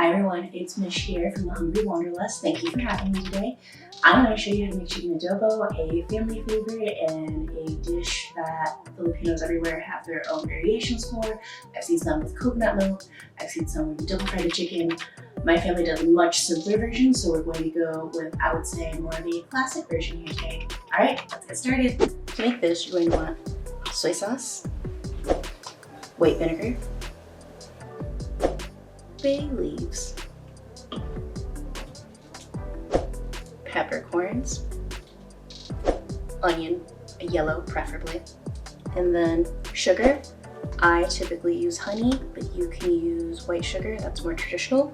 Hi everyone, it's Mish here from the Hungry Wanderlust. Thank you for having me today. I'm going to show you how to make chicken adobo, a family favorite and a dish that Filipinos everywhere have their own variations for. I've seen some with coconut milk, I've seen some with double fried chicken. My family does a much simpler version, so we're going to go with, I would say, more of the classic version here today. Alright, let's get started. To make this, you're going to want soy sauce, white vinegar, bay leaves, peppercorns, onion, a yellow preferably, and then sugar. I typically use honey, but you can use white sugar, that's more traditional.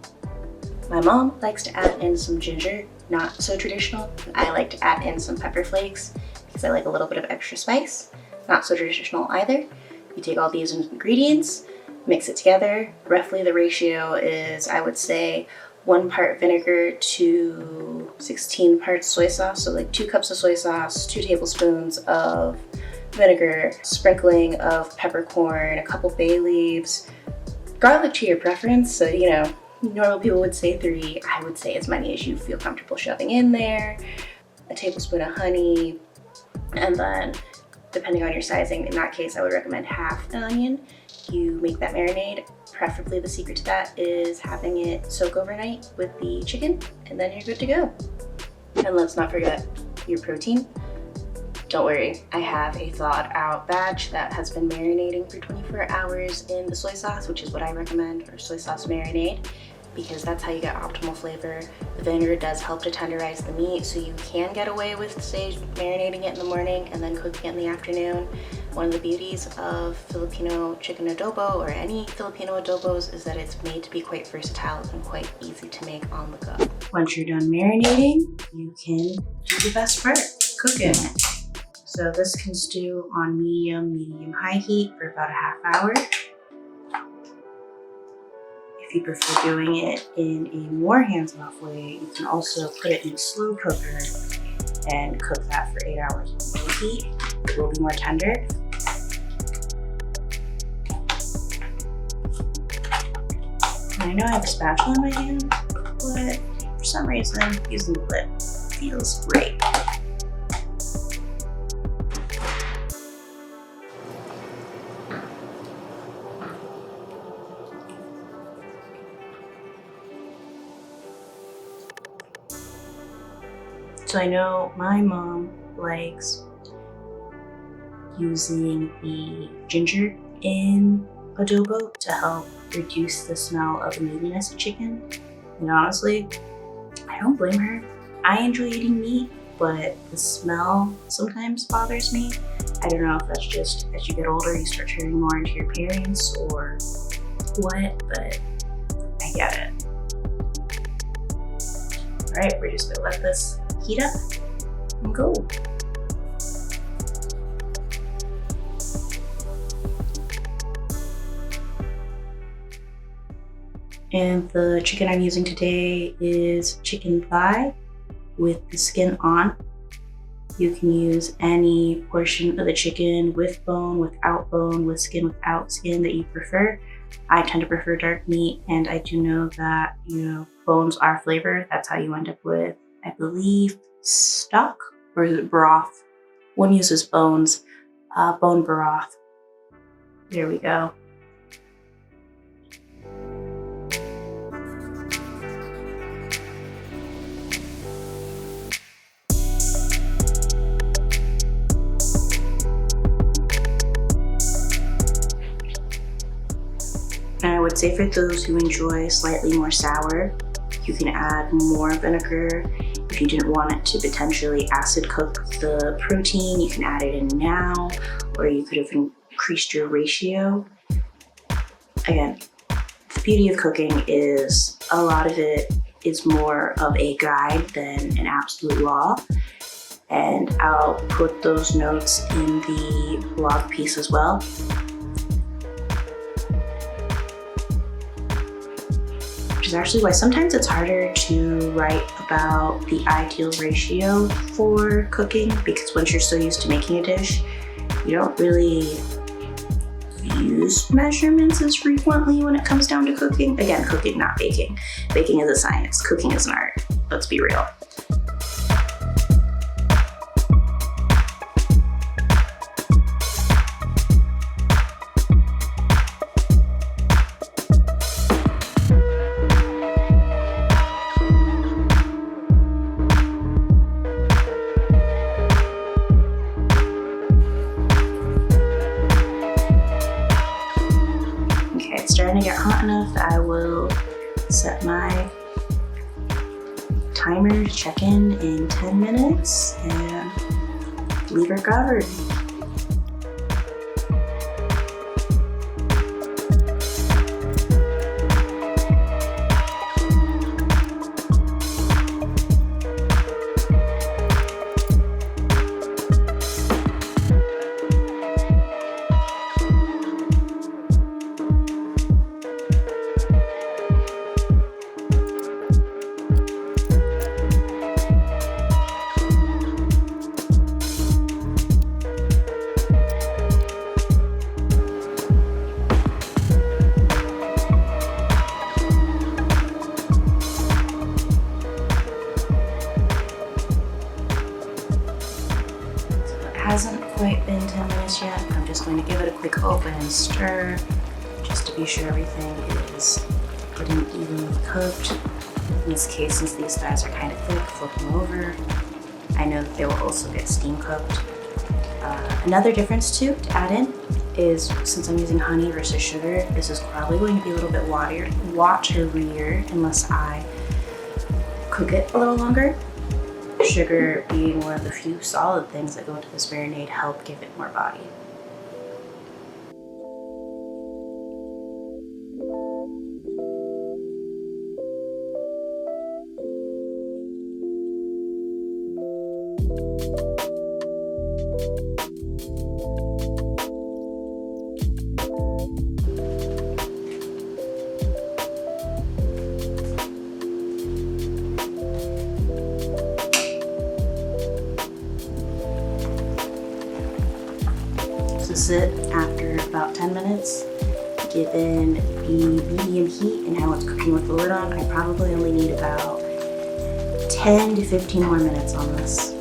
My mom likes to add in some ginger, not so traditional. I like to add in some pepper flakes because I like a little bit of extra spice, not so traditional either. You take all these ingredients, mix it together. Roughly the ratio is, I would say, 1 part vinegar to 16 parts soy sauce. So like 2 cups of soy sauce, 2 tablespoons of vinegar, sprinkling of peppercorn, a couple bay leaves, garlic to your preference. So, you know, normal people would say 3. I would say as many as you feel comfortable shoving in there. A tablespoon of honey, and then depending on your sizing, in that case, I would recommend half an onion. You make that marinade. Preferably the secret to that is having it soak overnight with the chicken, and then you're good to go. And let's not forget your protein. Don't worry, I have a thawed out batch that has been marinating for 24 hours in the soy sauce, which is what I recommend, or soy sauce marinade, because that's how you get optimal flavor. The vinegar does help to tenderize the meat, so you can get away with, say, marinating it in the morning and then cooking it in the afternoon. One of the beauties of Filipino Chicken Adobo, or any Filipino adobos, is that it's made to be quite versatile and quite easy to make on the go. Once you're done marinating, you can do the best part, cooking it. So this can stew on medium-high heat for about a half hour. If you prefer doing it in a more hands-off way, you can also put it in a slow cooker and cook that for 8 hours on low heat. It will be more tender. And I know I have a spatula in my hand, but for some reason, using the lid feels great. So I know my mom likes using the ginger in adobo to help reduce the smell of the meatiness of chicken. And honestly, I don't blame her. I enjoy eating meat, but the smell sometimes bothers me. I don't know if that's just as you get older, you start turning more into your parents or what, but I get it. All right, we're just gonna let this heat up and go. And the chicken I'm using today is chicken thigh with the skin on. You can use any portion of the chicken with bone, without bone, with skin, without skin that you prefer. I tend to prefer dark meat, and I do know that, you know, bones are flavor. That's how you end up with, I believe, stock, or is it broth? One uses bones, bone broth. There we go. And I would say for those who enjoy slightly more sour, you can add more vinegar. If you didn't want it to potentially acid cook the protein, you can add it in now, or you could have increased your ratio. Again, the beauty of cooking is a lot of it is more of a guide than an absolute law. And I'll put those notes in the blog piece as well. Is actually why sometimes it's harder to write about the ideal ratio for cooking, because once you're so used to making a dish, you don't really use measurements as frequently when it comes down to cooking. Again, cooking, not baking. Baking is a science, cooking is an art. Let's be real. Starting to get hot enough that I will set my timer to check in 10 minutes and leave her covered. Hasn't quite been 10 minutes yet. I'm just going to give it a quick open and stir just to be sure everything is getting evenly cooked. In this case, since these thighs are kind of thick, flip them over. I know that they will also get steam cooked. Another difference too to add in is since I'm using honey versus sugar, this is probably going to be a little bit waterier unless I cook it a little longer. Sugar being one of the few solid things that go into this marinade help give it more body. Sit after about 10 minutes, given the medium heat and how it's cooking with the lid on. I probably only need about 10 to 15 more minutes on this.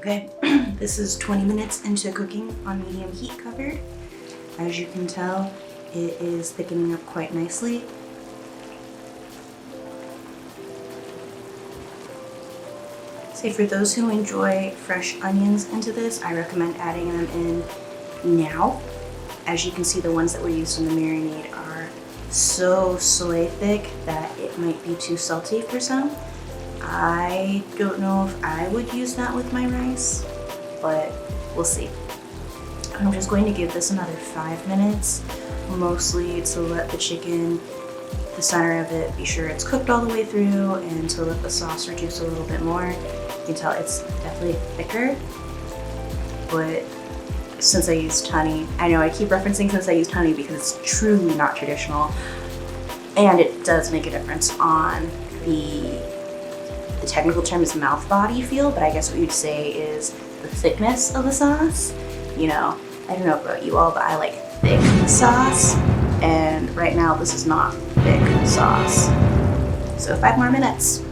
Okay, this is 20 minutes into cooking on medium heat covered. As you can tell, it is thickening up quite nicely. So for those who enjoy fresh onions into this, I recommend adding them in now. As you can see, the ones that were used in the marinade are so soy thick that it might be too salty for some. I don't know if I would use that with my rice, but we'll see. I'm just going to give this another 5 minutes, mostly to let the chicken, the center of it, be sure it's cooked all the way through and to let the sauce reduce a little bit more. You can tell it's definitely thicker, but since I used honey, I know I keep referencing since I used honey because it's truly not traditional, and it does make a difference on the technical term is mouth body feel, but I guess what you'd say is the thickness of the sauce. You know, I don't know about you all, but I like thick sauce, and right now this is not thick sauce. So 5 more minutes.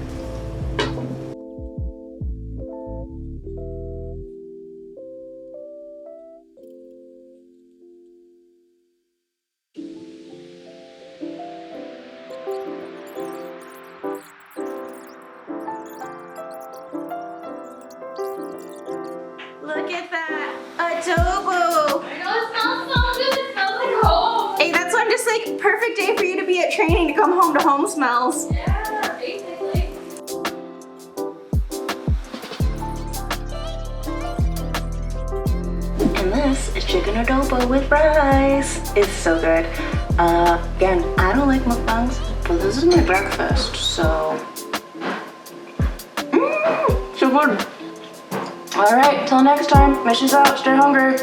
Look at that adobo. I know it smells so good. It smells like home. Hey, that's why I'm just like perfect day for you to be at training to come home to home smells. Yeah, basically. And this is chicken adobo with rice. It's so good. Again, I don't like mukbangs, but this is my breakfast, so. So good. All right, till next time. Mish is out. Stay hungry.